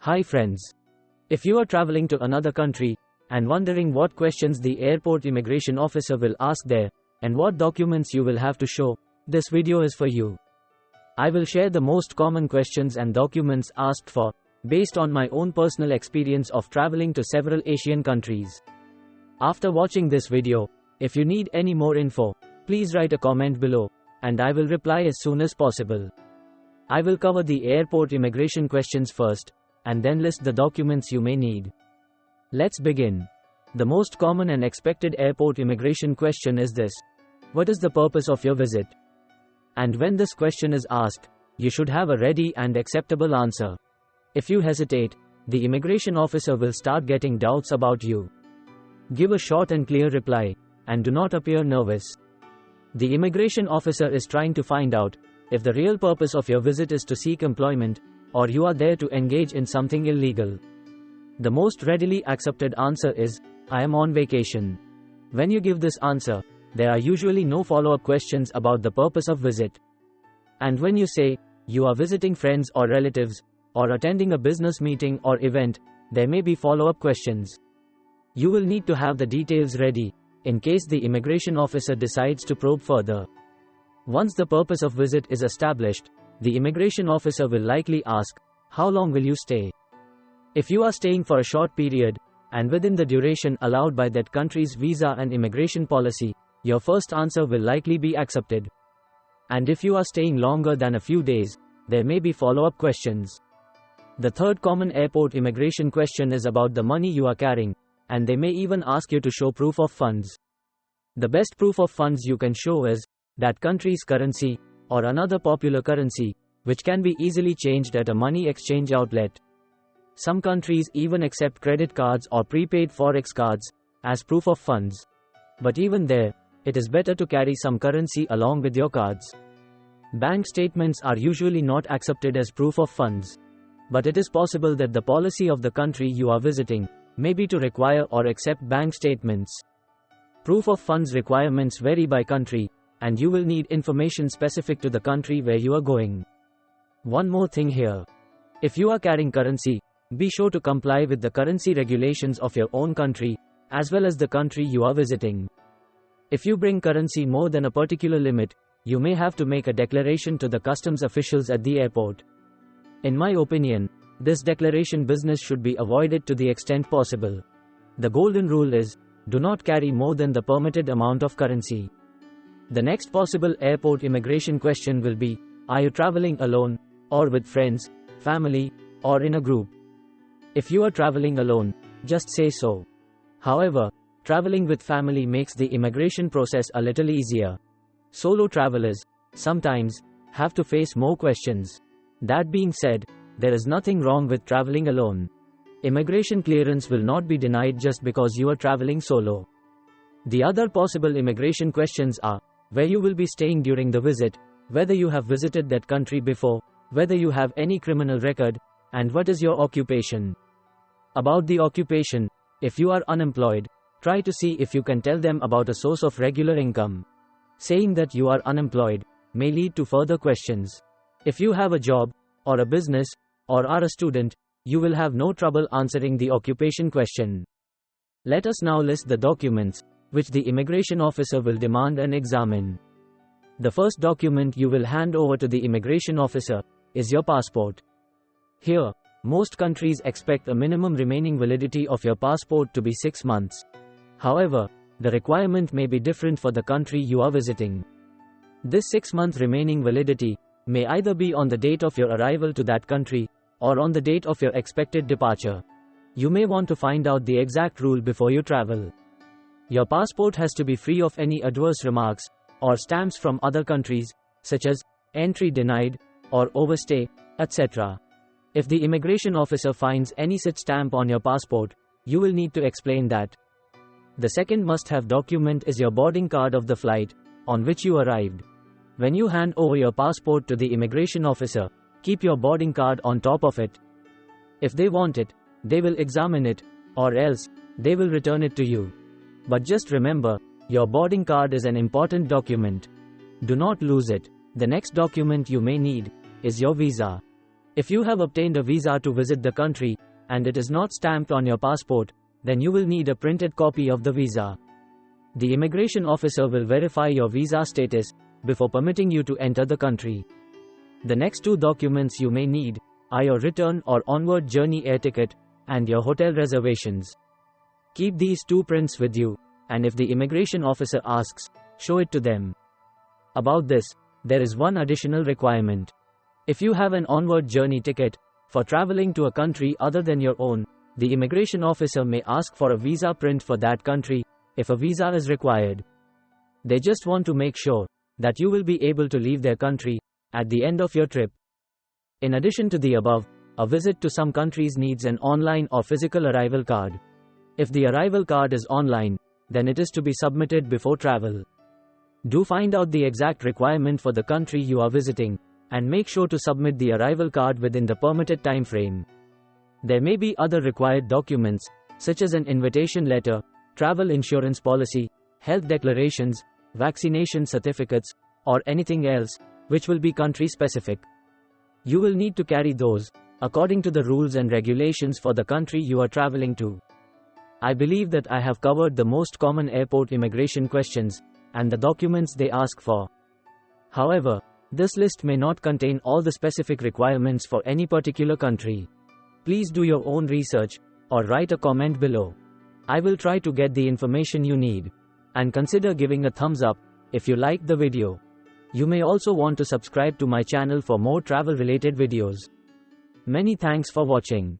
Hi friends. If you are traveling to another country and wondering what questions the airport immigration officer will ask there and what documents you will have to show, this video is for you. I will share the most common questions and documents asked for, based on my own personal experience of traveling to several Asian countries. After watching this video, if you need any more info, please write a comment below, and I will reply as soon as possible. I will cover the airport immigration questions first, and then list the documents you may need. Let's begin. The most common and expected airport immigration question is this: what is the purpose of your visit? And when this question is asked, you should have a ready and acceptable answer. If you hesitate, the immigration officer will start getting doubts about you. Give a short and clear reply, and do not appear nervous. The immigration officer is trying to find out if the real purpose of your visit is to seek employment, or you are there to engage in something illegal. The most readily accepted answer is, I am on vacation. When you give this answer, there are usually no follow-up questions about the purpose of visit. And when you say, you are visiting friends or relatives, or attending a business meeting or event, there may be follow-up questions. You will need to have the details ready, in case the immigration officer decides to probe further. Once the purpose of visit is established, the immigration officer will likely ask, how long will you stay? If you are staying for a short period, and within the duration allowed by that country's visa and immigration policy, your first answer will likely be accepted. And if you are staying longer than a few days, there may be follow-up questions. The third common airport immigration question is about the money you are carrying, and they may even ask you to show proof of funds. The best proof of funds you can show is that country's currency, or another popular currency, which can be easily changed at a money exchange outlet. Some countries even accept credit cards or prepaid forex cards as proof of funds. But even there, it is better to carry some currency along with your cards. Bank statements are usually not accepted as proof of funds. But it is possible that the policy of the country you are visiting may be to require or accept bank statements. Proof of funds requirements vary by country, and you will need information specific to the country where you are going. One more thing here. If you are carrying currency, be sure to comply with the currency regulations of your own country, as well as the country you are visiting. If you bring currency more than a particular limit, you may have to make a declaration to the customs officials at the airport. In my opinion, this declaration business should be avoided to the extent possible. The golden rule is, do not carry more than the permitted amount of currency. The next possible airport immigration question will be, are you traveling alone, or with friends, family, or in a group? If you are traveling alone, just say so. However, traveling with family makes the immigration process a little easier. Solo travelers, sometimes, have to face more questions. That being said, there is nothing wrong with traveling alone. Immigration clearance will not be denied just because you are traveling solo. The other possible immigration questions are, where you will be staying during the visit, whether you have visited that country before, whether you have any criminal record, and what is your occupation. About the occupation, if you are unemployed, try to see if you can tell them about a source of regular income. Saying that you are unemployed may lead to further questions. If you have a job, or a business, or are a student, you will have no trouble answering the occupation question. Let us now list the documents which the immigration officer will demand and examine. The first document you will hand over to the immigration officer is your passport. Here, most countries expect a minimum remaining validity of your passport to be 6 months. However, the requirement may be different for the country you are visiting. This 6-month remaining validity may either be on the date of your arrival to that country, or on the date of your expected departure. You may want to find out the exact rule before you travel. Your passport has to be free of any adverse remarks, or stamps from other countries, such as, entry denied, or overstay, etc. If the immigration officer finds any such stamp on your passport, you will need to explain that. The second must-have document is your boarding card of the flight on which you arrived. When you hand over your passport to the immigration officer, keep your boarding card on top of it. If they want it, they will examine it, or else, they will return it to you. But just remember, your boarding card is an important document. Do not lose it. The next document you may need is your visa. If you have obtained a visa to visit the country, and it is not stamped on your passport, then you will need a printed copy of the visa. The immigration officer will verify your visa status before permitting you to enter the country. The next two documents you may need are your return or onward journey air ticket and your hotel reservations. Keep these two prints with you, and if the immigration officer asks, show it to them. About this, there is one additional requirement. If you have an onward journey ticket for traveling to a country other than your own, the immigration officer may ask for a visa print for that country if a visa is required. They just want to make sure that you will be able to leave their country at the end of your trip. In addition to the above, a visit to some countries needs an online or physical arrival card. If the arrival card is online, then it is to be submitted before travel. Do find out the exact requirement for the country you are visiting, and make sure to submit the arrival card within the permitted time frame. There may be other required documents, such as an invitation letter, travel insurance policy, health declarations, vaccination certificates, or anything else, which will be country-specific. You will need to carry those, according to the rules and regulations for the country you are traveling to. I believe that I have covered the most common airport immigration questions, and the documents they ask for. However, this list may not contain all the specific requirements for any particular country. Please do your own research, or write a comment below. I will try to get the information you need. And consider giving a thumbs up if you liked the video. You may also want to subscribe to my channel for more travel related videos. Many thanks for watching.